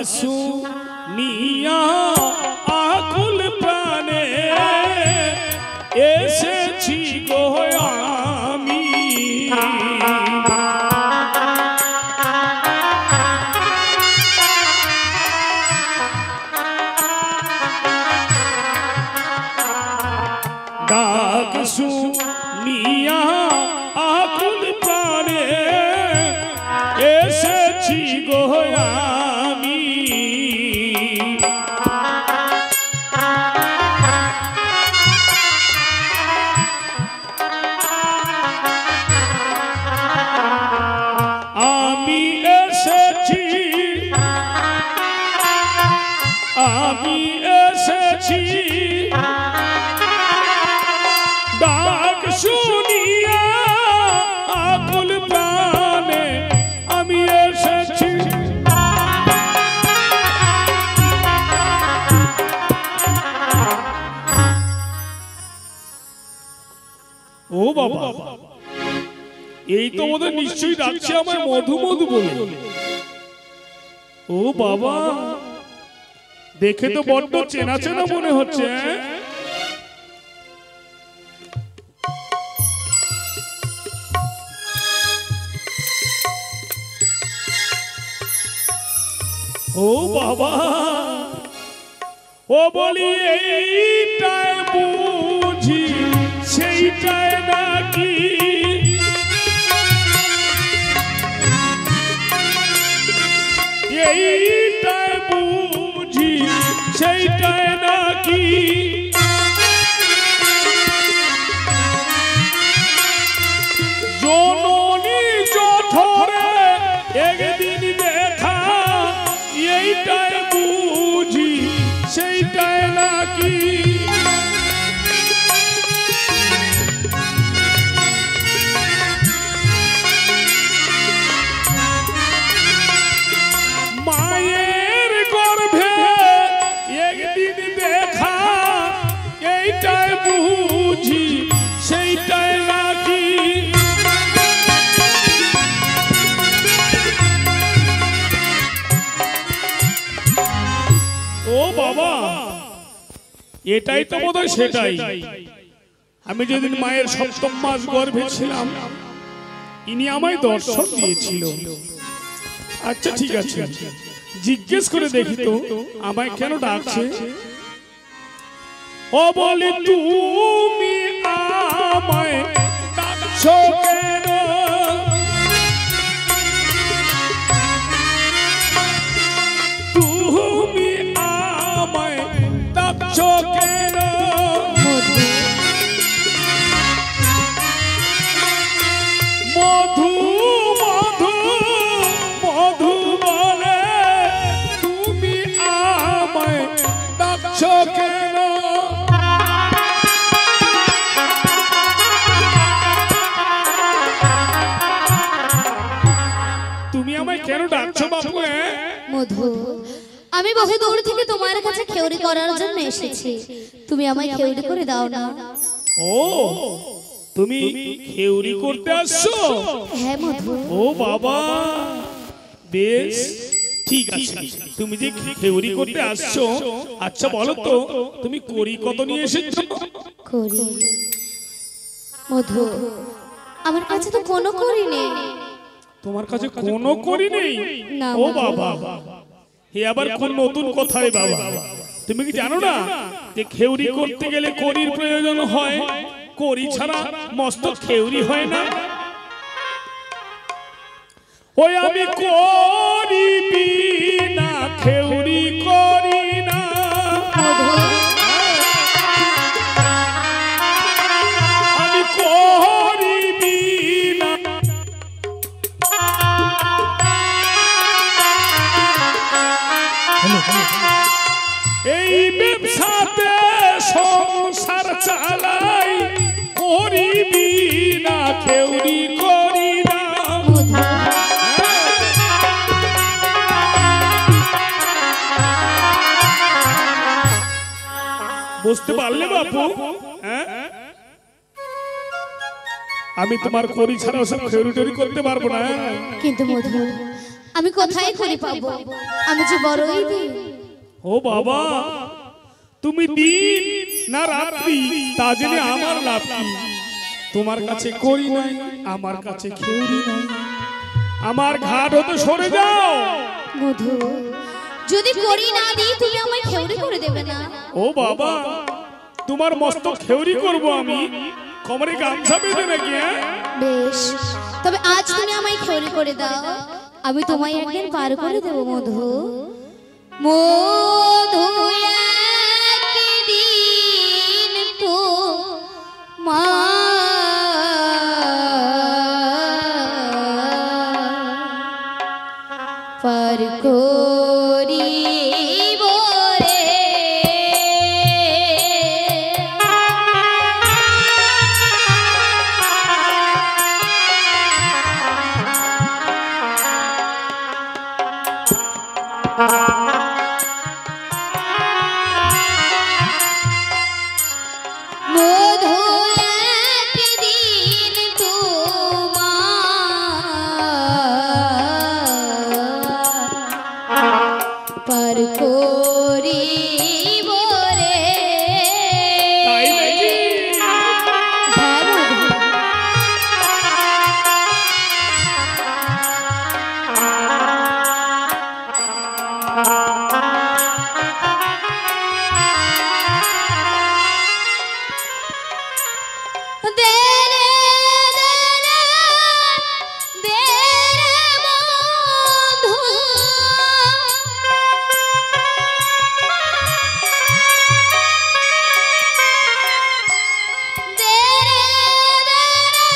শুনিয়া আকুল প্রাণে এসেছি গো আমি ডাক শুনিয়া আকুল প্রাণে এসেছি গো আমি আমি এসেছি ডাক শুনিয়া আকুল প্রাণে আমি এসেছি ও বাবা এই তো ওদের নিশ্চয়ই ডাকছে আমার মধু মধু বলে ও বাবা দেখে তো বড্ড চেনা চেনা মনে হচ্ছে ও বাবা ও বলি এইটাই বুঝি সেইটাই নাকি এইটাই বুঝি সেইটাই নাকি জননী জঠরে একদিন দেখা এইটাই বুঝি সেইটাই নাকি মায়ের গর্ভে একদিন দেখা এইটাই বুঝি সেইটাই নাকি ও বাবা এটাই তো বোধহয় সেটাই আমি যেদিন মায়ের সপ্তম মাস গর্ভে ছিলাম ইনি আমায় দর্শন দিয়েছিল আচ্ছা ঠিক আছে জিজ্ঞেস করে দেখি তো আমায় কেন ডাকছে ও বলি তুমি আমায় ডাকছো কেন তুমি আমায় ডাকছো কেন মধু মধু মধু বলে তুমি আমায় ডাকছো কেন তুমি আমায় কেন ডাকছো বাপু মধু আমি বহু দূর থেকে তোমার কাছে খেউরি করার জন্য এসেছি তুমি আমায় খেউরি করে দাও না ও তুমি খেউরি করতে আসছো হ্যাঁ মধু ও বাবা বেশ ঠিক আছে তুমি যে খেউরি করতে আসছো আচ্ছা বলো তো তুমি করি কত নিয়ে এসেছো করি মধু আমার কাছে তো কোনো করি নেই তোমার কাছে কোনো করি নেই না ও বাবা হে আবার কোন নতুন কথাই বাবা তুমি কি জানো না যে খেউরি করতে গেলে করির প্রয়োজন হয় করি ছাড়া মস্ত খেউরি হয় না ওই আমি করি বিনা খেউরি করি না আমি করি বিনা এই ব্যবসাতে সংসার চালাই করি বিনা খেউরি করি না বুঝতে পারলে বাপু আমি তোমার করি ছাড়া সব খেউরি টেউরি করতে পারবো না কিন্তু মধু আমি কোথায় করে পাবো? আমি যে বড়ই দিন। ও বাবা, তুমি দিন না রাত্রি তা জেনে আমার লাভ কি? তোমার কাছে করি নাই, আমার কাছে খেউরি নাই, আমার ঘাট হতে সরে যাও। মধু, যদি করি না দিই তুমি আমায় খেউরি করে দেবে না? ও বাবা, তোমার মস্ত খেউরি করব আমি, কোমরে গামছা বেঁধে নাকি? বেশ, তবে আজ তুমি আমায় খেউরি করে দাও, আমি তোমায় একদিন পার করে দেব মধু। মধু একদিন তো পার করিব রে। মধু একদিন তোমার পার করিব রে। তাই নাকি? হ্যাঁ মধু। দে রে, দে রে, দে রে মধু। দে রে, দে রে,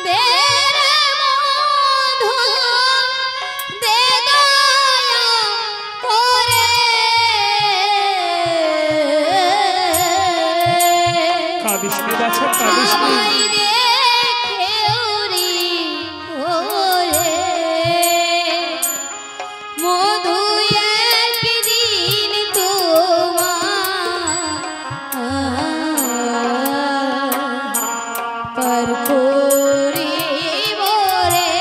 দে রে মধু। দে দয়া করে। কাঁদিস নে বাছা, কাঁদিস নে। আমায় দে খেউরি করে। মধু একদিন তোমার পার করিব রে।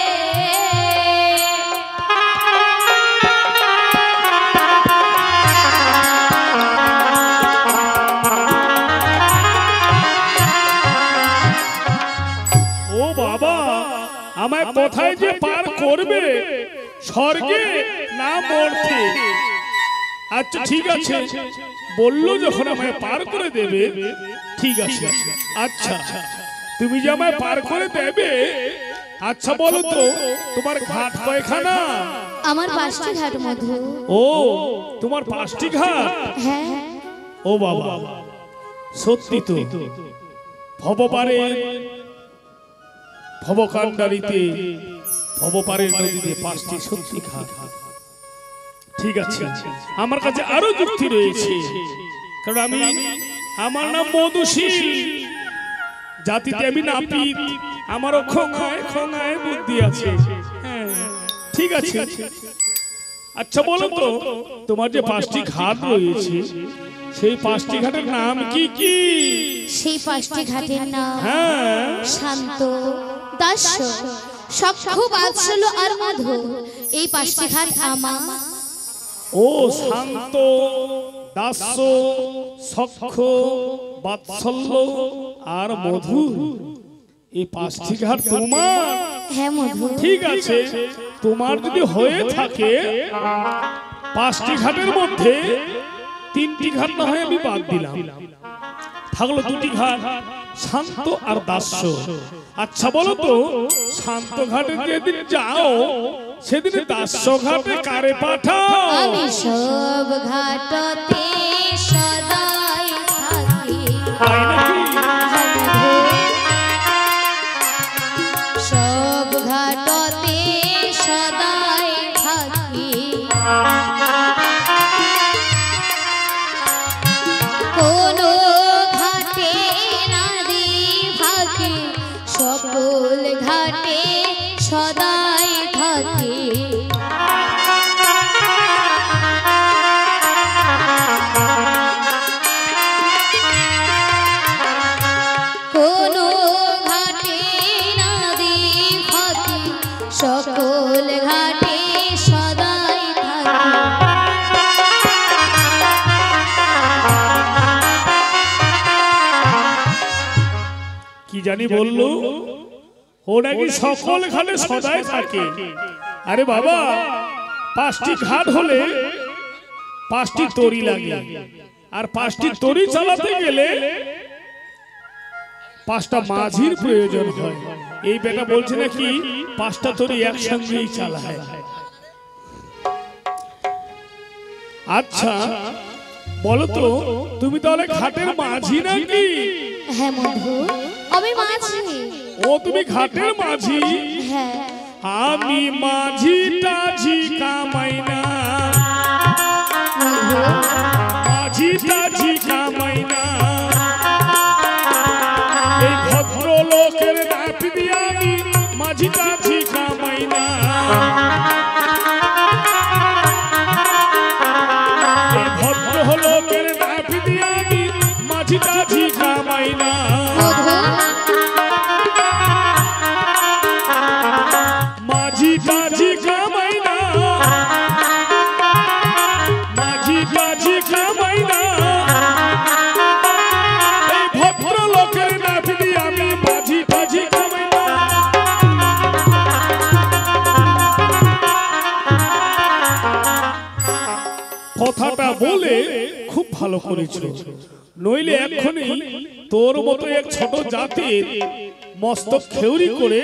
ও বাবা, আমায় কোথায় যে পার করবে? স্বর্গে না মর্তে? আচ্ছা ঠিক আছে, বললো যখন আমায় পার করে দেবে, ঠিক আছে। আচ্ছা, তুমি যে আমায় পার করে দেবে, আচ্ছা বলো তো তোমার ঘাট কয়খানা? আমার 5টি ঘাট মধু। ও, তোমার 5টি ঘাট? হ্যাঁ, ও বাবা, সত্যি তো। ভবপারে, ভবকাণ্ডারিতে, ভবপারের নদীতে 5টি সত্যি ঘাট। ঠিক আছে, আমার কাছে আরো যুক্তি রয়েছে, কারণ আমার নাম মধুশীল, জাতিতে আমি নাপিত, আমারও খোঙায় খোঙায় বুদ্ধি আছে। হ্যাঁ, ঠিক আছে। আচ্ছা বলো তো, তোমার যে 5টি ঘাট রয়েছে, সেই 5টি ঘাটের নাম কি কি? সেই 5টি ঘাটের নাম হ্যাঁ, শান্ত, দাস্য, সখ্য, বাৎসল্য আর মধু। এই 5টি ঘাট আমার। ও শান্ত, দাস্য, সখ্য, বাৎসল্য আর মধু, এই 5টি ঘাট তোমার? হ্যাঁ মধু। ঠিক আছে, তোমার যদি হয়ে থাকে 5টি ঘাটের মধ্যে 3টি ঘাট না হয় আমি বাদ দিলাম, থাকলো 2টি ঘাট, শান্ত আর দাস্য। আচ্ছা বলো তো, শান্ত ঘাটে যেদিন যাও সেদিন দাস্য ঘাটে কারে পাঠাও? আমি সব ঘাটতে সদাই থাকি। তাই নাকি? হ্যাঁ মধু। সব ঘাটতে সদাই থাকি। কোনো ঘাটে না দি ফাঁকি, সকল ঘাটে সদাই থাকি। জানি বললো ও নাকি সকল ঘাটে সদাই থাকে। আরে বাবা, 5টি ঘাট হলে 5টি তরি লাগে, আর 5টি তরি চালাতে গেলে 5টা মাঝির প্রয়োজন হয়। এই বেটা বলছে নাকি 5টা তরি একসঙ্গেই চালায়। আচ্ছা বলো তো, তুমি তাহলে ঘাটের মাঝি নাকি? হ্যাঁ মধু, আমি মাঝি। ও তুমি ঘাটের মাঝি? হ্যাঁ। আমি মাঝি টাঝি কামাই না, মাঝি টাঝি কামাই না, এই ভদ্রলোকের নাপ দিয়ে আমি মাঝি টাঝি কামাই না, এই ভদ্রলোকের নাপ দিয়ে আমি মাঝি টাঝি কামাই না। মাঝি টাঝি কামাই না, মাঝি টাঝি কামাই না, এই ভদ্রলোকের নাপ দিয়ে আমি মাঝি টাঝি কামাই না। কথাটা বলে খুব ভালো করেছ, নইলে এক্ষুনি তোর মতো এক ছোট জাতির মস্তক খেউরি করে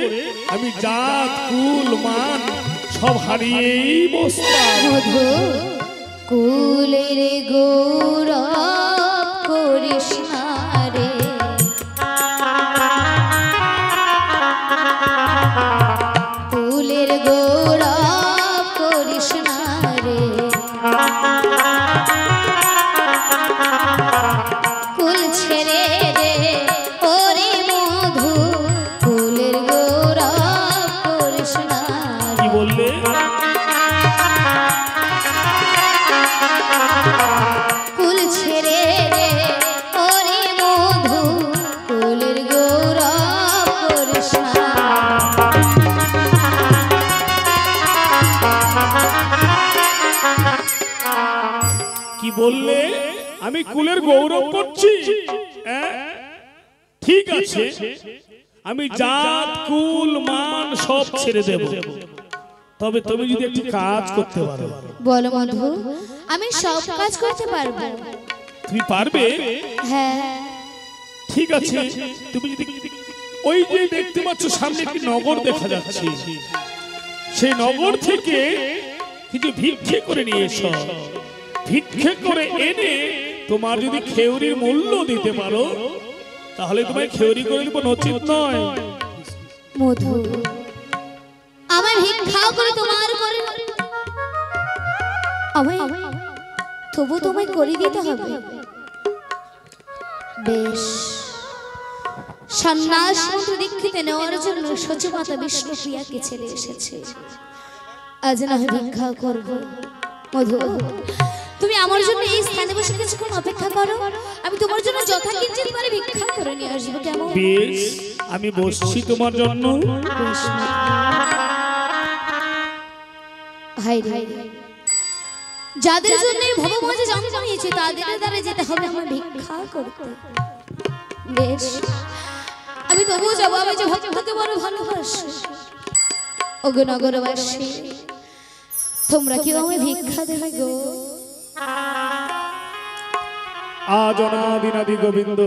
আমি জাত কুল মান সব হারিয়েই বসতাম। মধু, কুলের গৌরব করিস না রে, কুলের গৌরব করিস না রে, কুল ছেড়ে রে ওরে মধু, কুলের গৌরব করিস না। কি বললে? কুল ছেড়ে রে ওরে মধু, কুলের গৌরব করিস না। কি বললে? আমি কুলের গৌরব করছি? ঠিক আছে, আমি জাত কুল মান সব ছেড়ে দেব, তবে তুমি যদি একটি কাজ করতে পারো। বলো মধু, আমি সব কাজ করতে পারবো। তুমি পারবে? হ্যাঁ। ঠিক আছে, তুমি যদি ওই যে দেখতে পাচ্ছ সামনে একটি নগর দেখা যাচ্ছে, সেই নগর থেকে কিছু ভিক্ষে করে নিয়ে এসো। ভিক্ষে করে এনে তোমার যদি খেউরির মূল্য দিতে পারো তাহলে তোমায় খেউরি করে দেবো, নচিত নয়। মধু, আমার ভিক্ষা করে তোমার করে আমায় তবু তোমায় করে দিতে হবে। বেশ, সন্ন্যাস মতো দীক্ষিতে নেওয়ার জন্য সচিমাতা বিষ্ণুপ্রিয়াকে ছেড়ে এসেছে। আজ না ভিক্ষা করব। মধু, তুমি আমার জন্য এই স্থানে বসে কিছুক্ষণ অপেক্ষা করো, আমি তোমার জন্য যথাকিঞ্চিত পারে ভিক্ষা করে নিয়ে আসবো। কেমন? বেশ, আমি বসছি তোমার জন্য। হাই হাই, যাদের জন্য ভবমাঝে জন্ম নিয়েছে তাদের দ্বারা যেতে হবে আমার ভিক্ষা করতে। বেশ, আমি তবুও যাবো। আমি যে ভক্তকে বড় ভালোবাসি। ওগো নগরবাসী, তোমরা কি আমায় ভিক্ষা দেবে গো? আজ অনাদিনাদি গোবিন্দ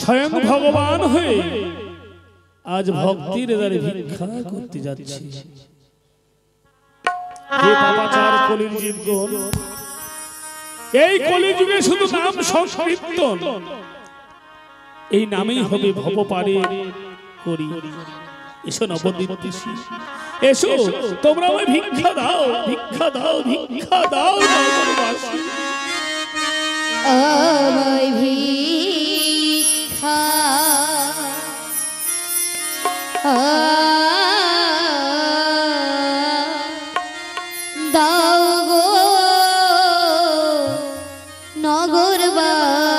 স্বয়ং ভগবান হয়ে আজ ভক্তির দ্বারে ভিক্ষা করতে যাচ্ছে। হে পাপাচার কলির জীবগণ, এই কলিযুগে শুধু নাম সংকীর্তন, এই নামেই হবে ভব পারে করি। এসো নবদ্বীপ, এসো তোমরা আমায় ভিক্ষা দাও, ভিক্ষা দাও, ভিক্ষা দাও নগরবাসী। আমায় ভিক্ষা দাও গো নগরবাসী।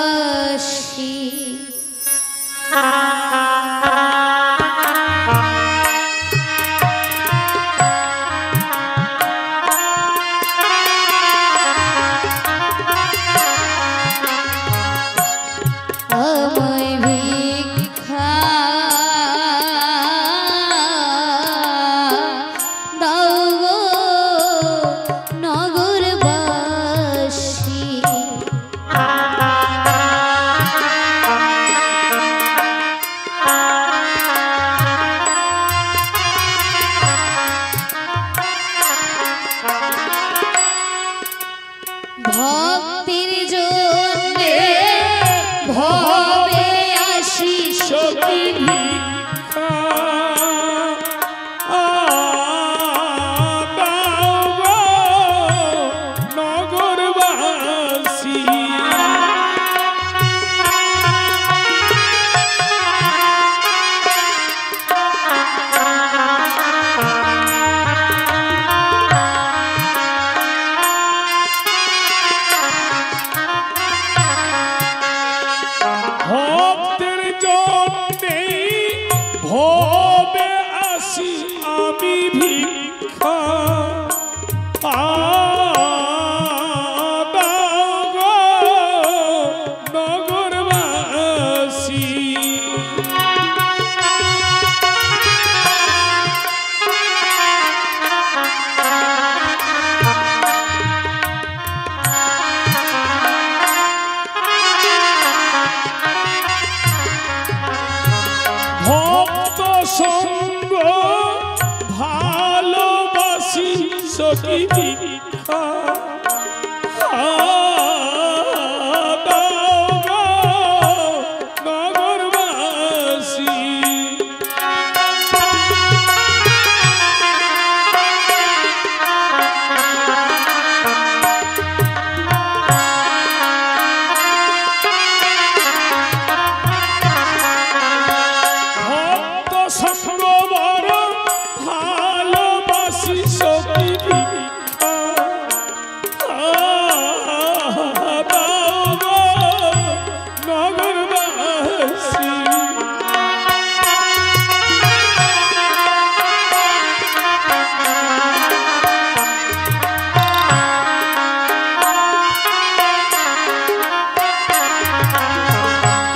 ভক্তির জন্যে ভবে আসি সখী ভিক্ষা দাও গো নগরবাসী। ভক্তের জন্যে ভবে আসি আমি ভিক্ষা দাও গো নগরবাসী। ভক্ত সঙ্গ ভালোবাসি সখী ভিক্ষা দাও গো নগরবাসী। ভক্ত সঙ্গ বড় ভালোবাসি সখী ভিক্ষা দাও গো নগরবাসী।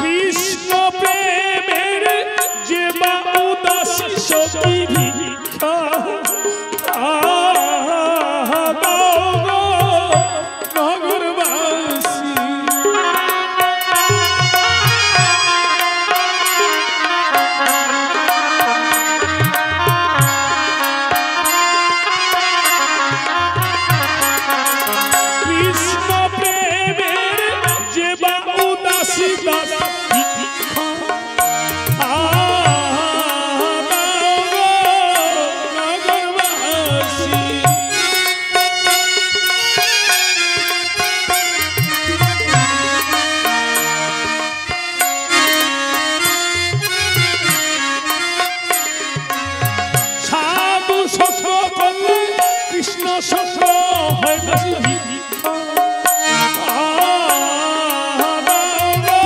কৃষ্ণ প্রেমের যে বা উদাসী সখী ভিক্ষা দাও গো নগরবাসী। কৃষ্ণ প্রেমের যে বা উদাসী দাস ভিক্ষা দাও গো নগরবাসী। সাধু শস্য করলে কৃষ্ণ শস্য হয় দাসী ভিক্ষা দাও গো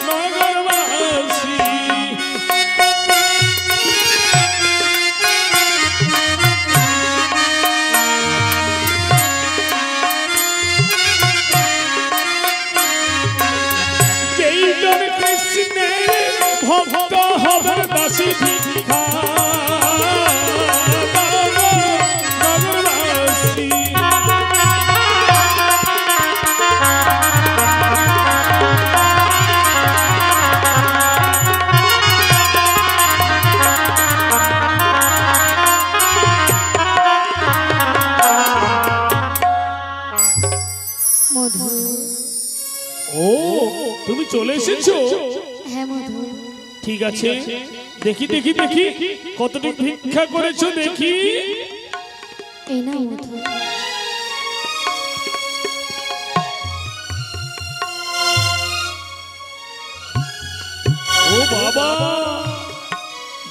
নগরবাসী। যেই জন কৃষ্ণের ভক্ত হবে দাসী ভিক্ষা দাও গো নগরবাসী। মধু। ও তুমি চলে এসেছো? হ্যাঁ মধু। ঠিক আছে, দেখি দেখি দেখি কতটুকু ভিক্ষা করেছো দেখি। এই না মধু। ও বাবা,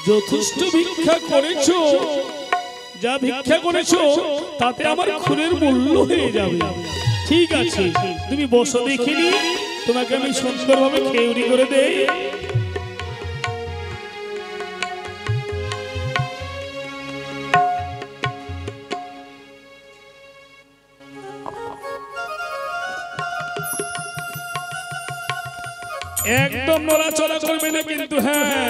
যথেষ্ট ভিক্ষা করেছো। যা ভিক্ষা করেছো তাতে আমার খুনের মূল্য হয়ে যাবে। ঠিক আছে, তুমি বসো দেখিনি, তোমাকে আমি সুন্দরভাবে খেউরি করে দেই। একদম নড়াচড়া করবে না কিন্তু, হ্যাঁ,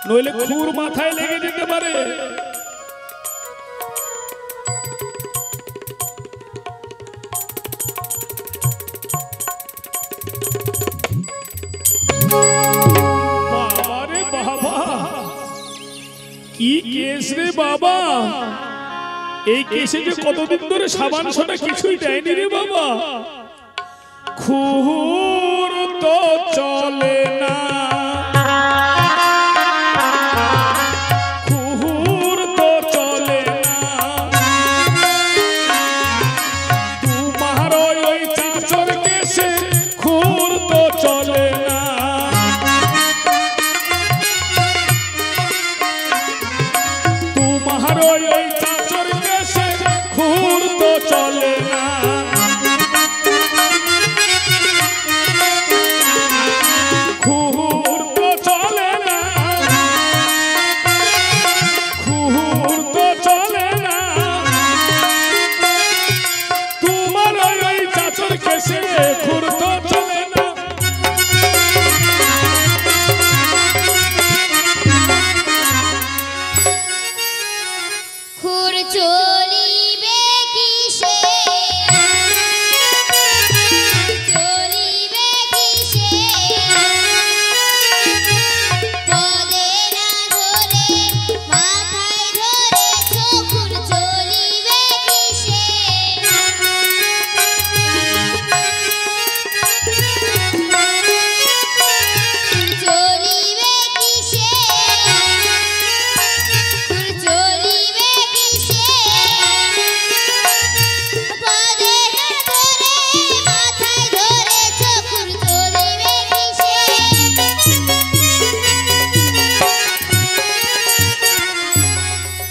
নইলে খুর মাথায় লেগে যেতে পারে। বাবা রে বাবা, কি কেস রে বাবা, এই কেসে যে কতদিন ধরে সাবান সোনা কিছুই দেয়নি রে বাবা। খুর তো চলে না, খুর তো চলে না, তোমার ওই চাচর কেসে খুর তো চলে না, তোমার ওই চাচর কেসে খুর তো চলে না, খুর তো চলে না, খুর তো চলে না, তোমার ওই চাচর কেসে খুর তো চলে না। খুর চলিবে কিসে, চলিবে কিসে, পদে না ধরে মাথায় ধরেছ, খুর চলিবে কিসে, চলিবে কিসে, খুর চলিবে কিসে, পদে না ধরে মাথায় ধরেছ, খুর চলিবে কিসে।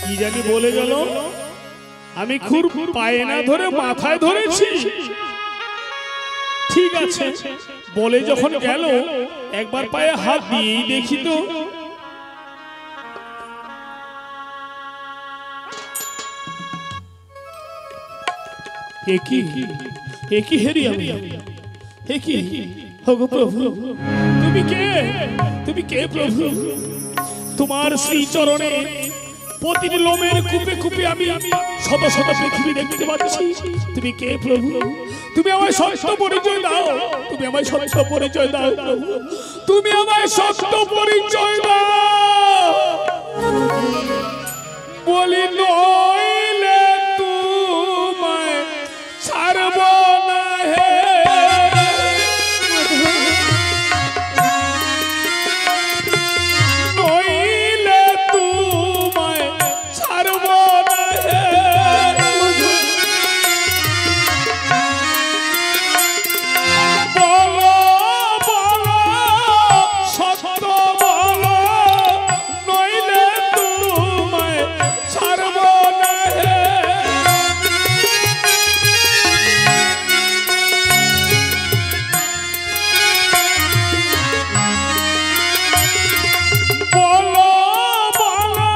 কি জানি বলে গেল, আমি খুর পায়ে না ধরে মাথায় ধরেছি। ঠিক আছে, বলে যখন গেল একবার পায়ে হাত দিয়েই দেখি তো। একই হেরি আমি, একই হগো প্রভু, তুমি কে, তুমি কে প্রভু? তোমার শ্রী চরণে প্রতিটি লোমের কূপে কূপে আমি শত শত পৃথিবী দেখতে পাচ্ছি। তুমি কে প্রভু? তুমি আমায় সত্য পরিচয় দাও, তুমি আমায় সত্য পরিচয় দাও প্রভু, তুমি আমায় সত্য পরিচয় দাও। বলি নইলে তোমায় ছাড়ব না হে, নইলে তোমায় ছাড়ব না হে, বলো বলো সত্য বলো, নইলে তোমায় ছাড়ব না হে। বলো বলো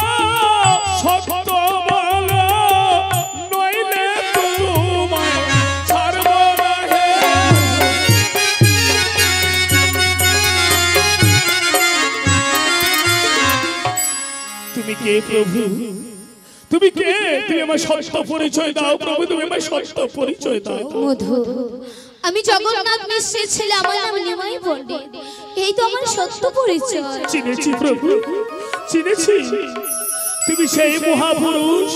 সত্য বলো, নইলে তোমায় ছাড়ব না হে। তুমি কে প্রভু? তুমি কে? তুমি আমার সত্য পরিচয় দাও প্রভু, তুমি আমার সত্য পরিচয় দাও। মধু, আমি জগন্নাথ মিশ্রের ছেলে, আমার নাম নিমাই পণ্ডিত, এই তো আমার সত্য পরিচয়। চিনেছি প্রভু, চিনেছি, তুমি সেই মহাপুরুষ।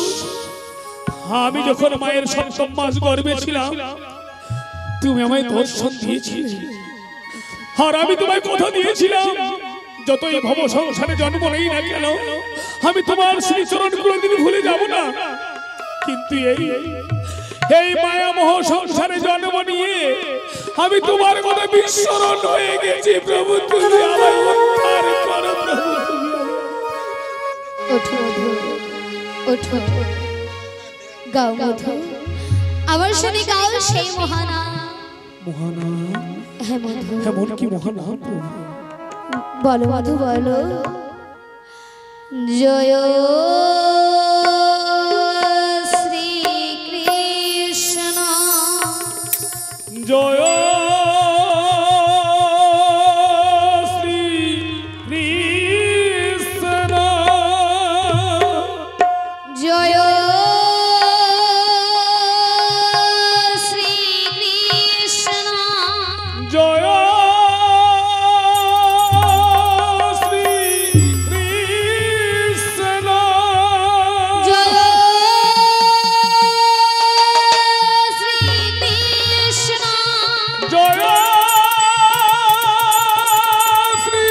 আমি যখন মায়ের সপ্তম মাস গর্ভে ছিলাম, তুমি আমায় দর্শন দিয়েছিলে, আর আমি তোমায় কথা দিয়েছিলাম, যতই ভব সংসারে জন্ম নেই না কেন, আমি তোমার শ্রীচরণ কোনোদিন ভুলে যাব না। কিন্তু এই মায়া মোহ সংসারে জন্ম নিয়ে আমি তোমার কথা বিস্মরণ হয়ে গেছি প্রভু, তুমি আমায় উদ্ধার করো প্রভু। ওঠো মধু, ওঠো, গাও মধু, আমার শুনে গাও সেই মহানাম। মহানাম? হ্যাঁ মধু, এমন কি মহানাম প্রভু? বলো মধু বলো। জয় শ্রী কৃষ্ণ, জয় শ্রী কৃষ্ণ, জয় শ্রী কৃষ্ণ, জয় শ্রী কৃষ্ণ, জয় জয় শ্রী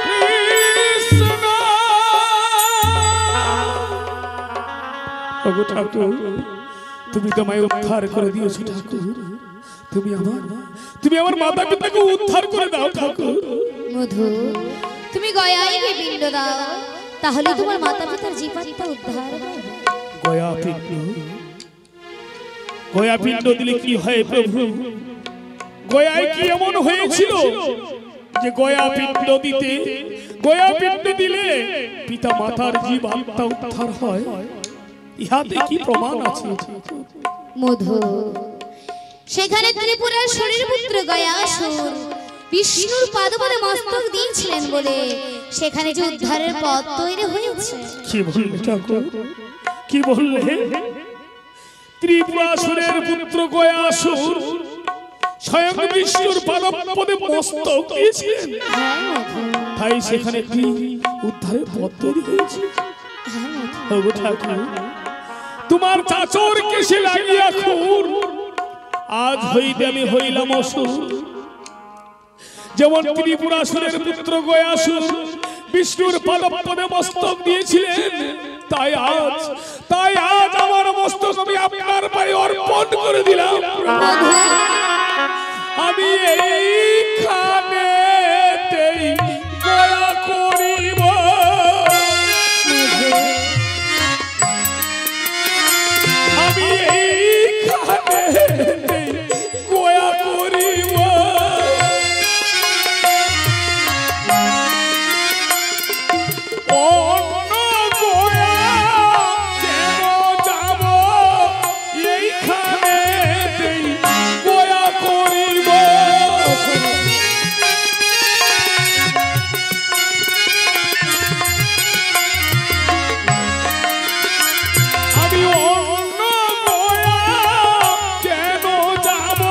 কৃষ্ণ। ওগো ঠাকুর, তুমি তোমায় উদ্ধার করে দিয়েছো ঠাকুর। তুমি আমার মাতা পিতাকে উদ্ধার করে দাও ঠাকুর। মধু, তুমি গয়ায় গিয়ে পিণ্ড দাও, তাহলে তোমার মাতা পিতার জীবাত্মা উদ্ধার হবে। গয়া পিণ্ড দিলে কি হয় প্রভু? গয়ায় কি এমন হয়েছিল যে গয়া পিণ্ড দিলে পিতা মাতার জীবাত্মা উদ্ধার হয়? ইহাতে কি প্রমাণ আছে? মধু, সেখানে ত্রিপুরার শরীর পুত্র গয়াসুর বিষ্ণুর পাদপদে মস্তক দিয়েছিলেন বলে সেখানে যে উদ্ধারের পথ তৈরি হয়েছে। কি বললে ঠাকুর? কি বললে? ত্রিপুরাসুরের পুত্র গয়াসুর স্বয়ং বিষ্ণুর পাদপদে মস্তক দিয়েছিলেন, তাই সেখানে কি উদ্ধারের পথ তৈরি হয়েছে? ওগো ঠাকুর, তোমার চাচর কেশে লাগিয়া খুর, আজ হইতে আমি হইলাম অসুর। যেমন ত্রিপুরাসুরের পুত্র গয়াসুর বিষ্ণুর পাদপদে মস্তক দিয়েছিলেন, তাই আজ আমার মস্তক আমি আপনার পায়ে অর্পণ করে দিলাম। আমি এইখানেতেই গয়া করিব, আমি এইখানেতেই গয়া করিব। অন্য গয়া কেন যাব, এইখানেতেই গয়া করিব। আমি অন্য গয়া কেন যাব,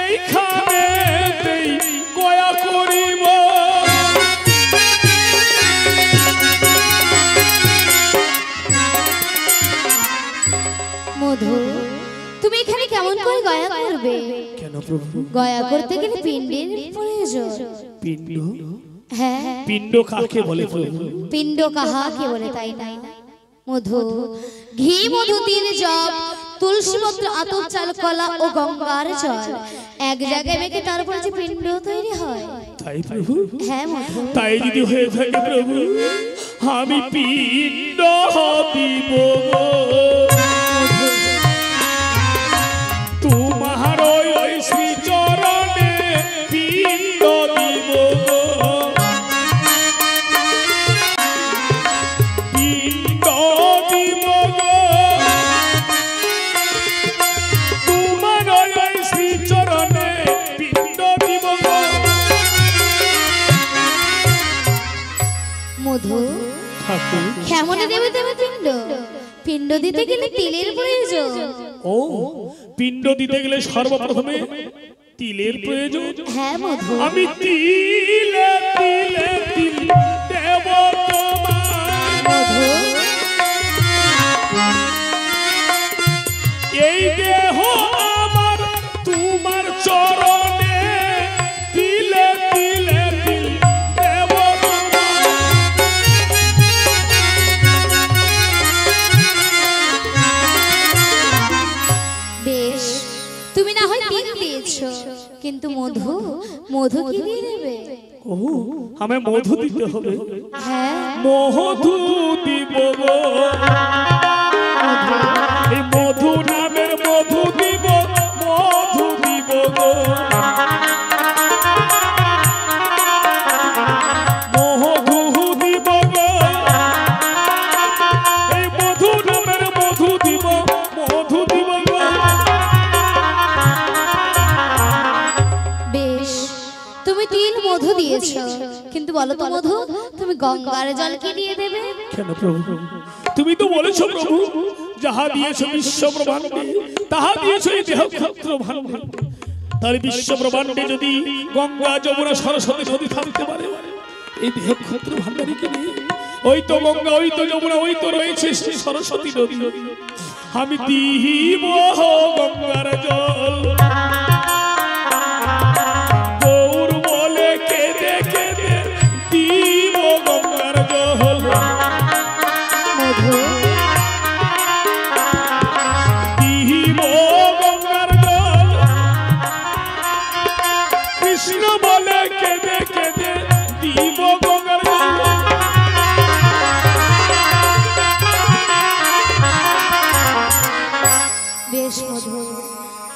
এইখানেতেই গয়া করিব। মধু, তুমি এখানে কেমন করে গয়া করবে? কেন প্রভু? গয়া করতে গেলে পিণ্ডের প্রয়োজন। পিণ্ড? হ্যাঁ, পিণ্ড কাকে বলে প্রভু? পিণ্ড কাহাকে বলে তাই না? মধু, ঘি, মধু, তিল, জব, তুলসী পত্র, আতপ চাল, কলা ও গঙ্গার জল এক জায়গায় মেখে তারপর যে পিণ্ড তৈরি হয়। তাই প্রভু? হ্যাঁ মধু। তাই যদি হয়ে থাকে প্রভু, আমি পিণ্ড দিব তোমার ওই শ্রী চরণে, পিণ্ড দিব, পিণ্ড দিব তোমার ওই শ্রী চরণে, পিণ্ড দিব। মধু, কেমনে দেবে তুমি পিণ্ড? পিণ্ড দিতে গেলে তিলের প্রয়োজন। ও, পিণ্ড দিতে গেলে সর্বপ্রথমে তিলের প্রয়োজন? হ্যাঁ মধু। আমি তিলে তিলে তিল দেব তোমার, এই দেহ আমার তোমার চরণে, তিলে তিলে তিল দেব তোমার। বেশ, তুমি না হয় তিল দিয়েছো, কিন্তু মধু কি দিয়ে দেবে? ও, আমায় মধু দিতে হবে? হ্যাঁ মধু দিব গো, এই মধু নামের মধু দিব, মধু দিব গো, মধু দিব গো, এই মধু নামের মধু দিব, মধু দিব গো। বেশ, তুমি তিল মধু দিয়েছো, কিন্তু বলো তো মধু, তুমি গঙ্গার জল কি দিয়ে দেবে? কেন প্রভু? তুমি তো বলেছো প্রভু, যাহা দিয়েছো বিশ্ব ব্রহ্মাণ্ডে, তাহা দিয়েছো এই দেহক্ষেত্র ভাণ্ডে। তার বিশ্ব ব্রহ্মাণ্ডে যদি গঙ্গা, যমুনা, সরস্বতী নদী থাকতে পারে, এই দেহক্ষেত্র ভাণ্ডারীকে নিয়ে ওই তো গঙ্গা, ওই তো যমুনা, ওই তো রয়েছে সরস্বতী নদী। আমি দিব গঙ্গার জল,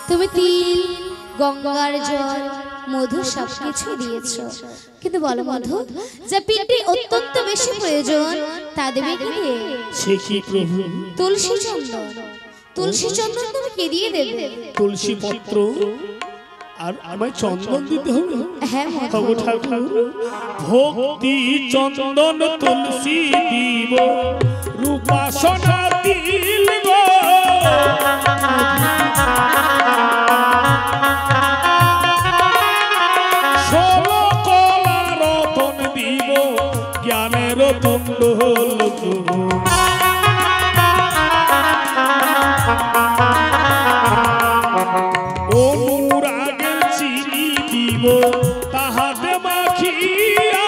তুমি তিল গঙ্গার জল মধু সবকিছু দিয়েছো, কিন্তু বলো মধু যে পিঠে অত্যন্ত বেশি প্রয়োজন তা দেবে কি দিয়ে? সে কি প্রভু? তুলসী চন্দন। তুলসী চন্দন তুমি কে দিয়ে দেবে? তুলসী পত্র আর আমায় চন্দন দিতে হবে? হ্যাঁ তবু ঠাকুর ভক্তি চন্দন তুলসী দিব রূপাসনা দিল গো ষোলো কলা রতন দিব জ্ঞানের তুণ্ড অনুরাগের চিনি দিব তাহাতে মাখিয়া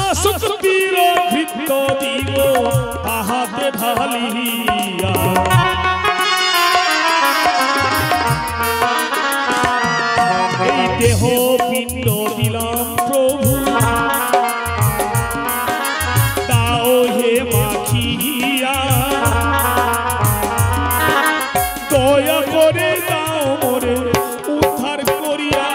আসক্তির ভিত্ত দিব তাহাতে ঢালিয়া এই দেহ পিণ্ড দিলাম প্রভু দাও হে মাখিয়া দয়া করে দাও মোরে উদ্ধার করিয়া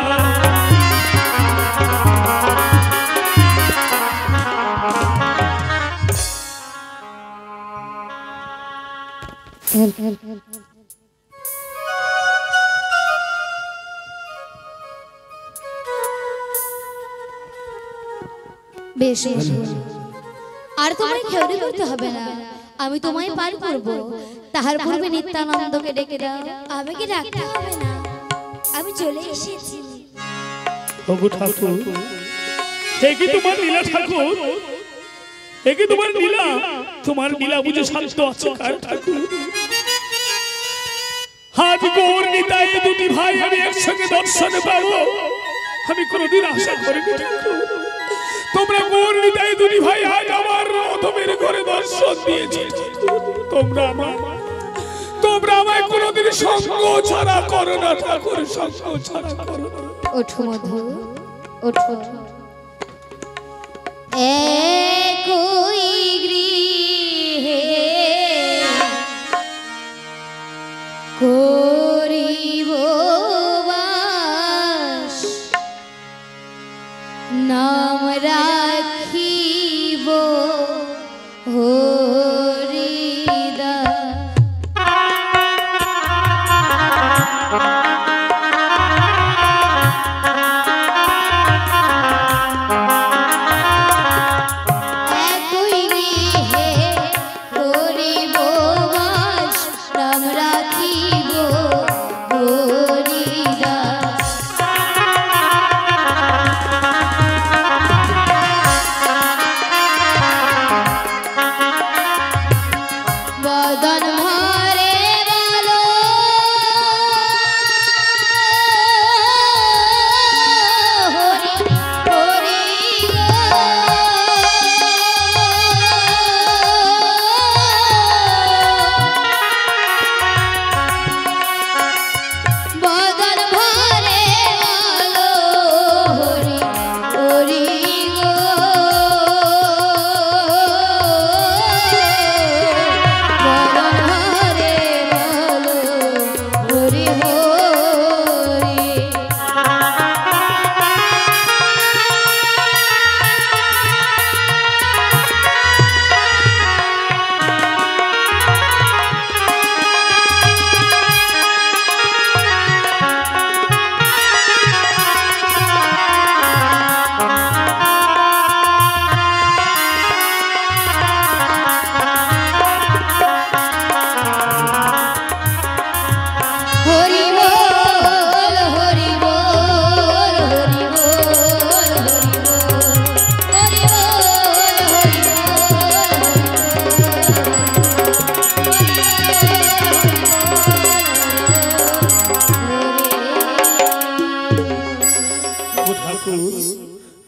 বেশ আর তোমায় খেউড়ি করতে হবে না, আমি তোমায় পার করব। তাহার পূর্বে নিত্যানন্দকে ডেকে দাও। আমাকে ডাকতে হবে না, আমি চলে এসেছি। ওগো ঠাকুর, হে কি তোমার লীলা ঠাকুর? হে কি তোমার লীলা? তোমার লীলা বুঝে শান্ত আছে কার ঠাকুর? আজ গৌর নিতাই দুটি ভাই আমি একসঙ্গে দর্শনে পাবো আমি কোনোদিন আশা করিনি ঠাকুর। তোমরা গৌর নিতাই দুটি ভাই আজ আমার অধমের ঘরে দর্শন দিয়েছে। তোমরা আমায় কোনোদিন সঙ্গ ছাড়া করো না ঠাকুর, সঙ্গ ছাড়া করো না। ওঠো মধু, ওঠো। একই গৃহে করিব বাস, নাম রাখিব হরিদাস।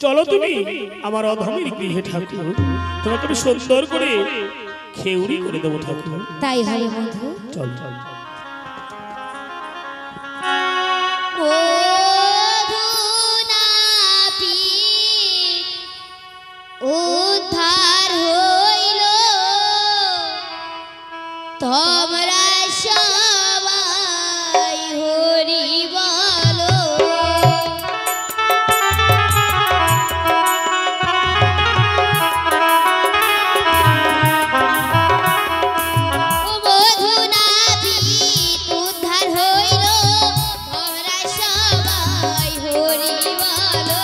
চলো তুমি আমার অধমের গৃহে ঠাকুর, তোমাকে আমি সুন্দর করে খেউড়ি করে দেবো ঠাকুর। তাই হয় বন্ধু, চল চল। উদ্ধার হইল তোমরা সবাই হরি বলো। উদ্ধার হইল তোমরা সবাই হরি বলো।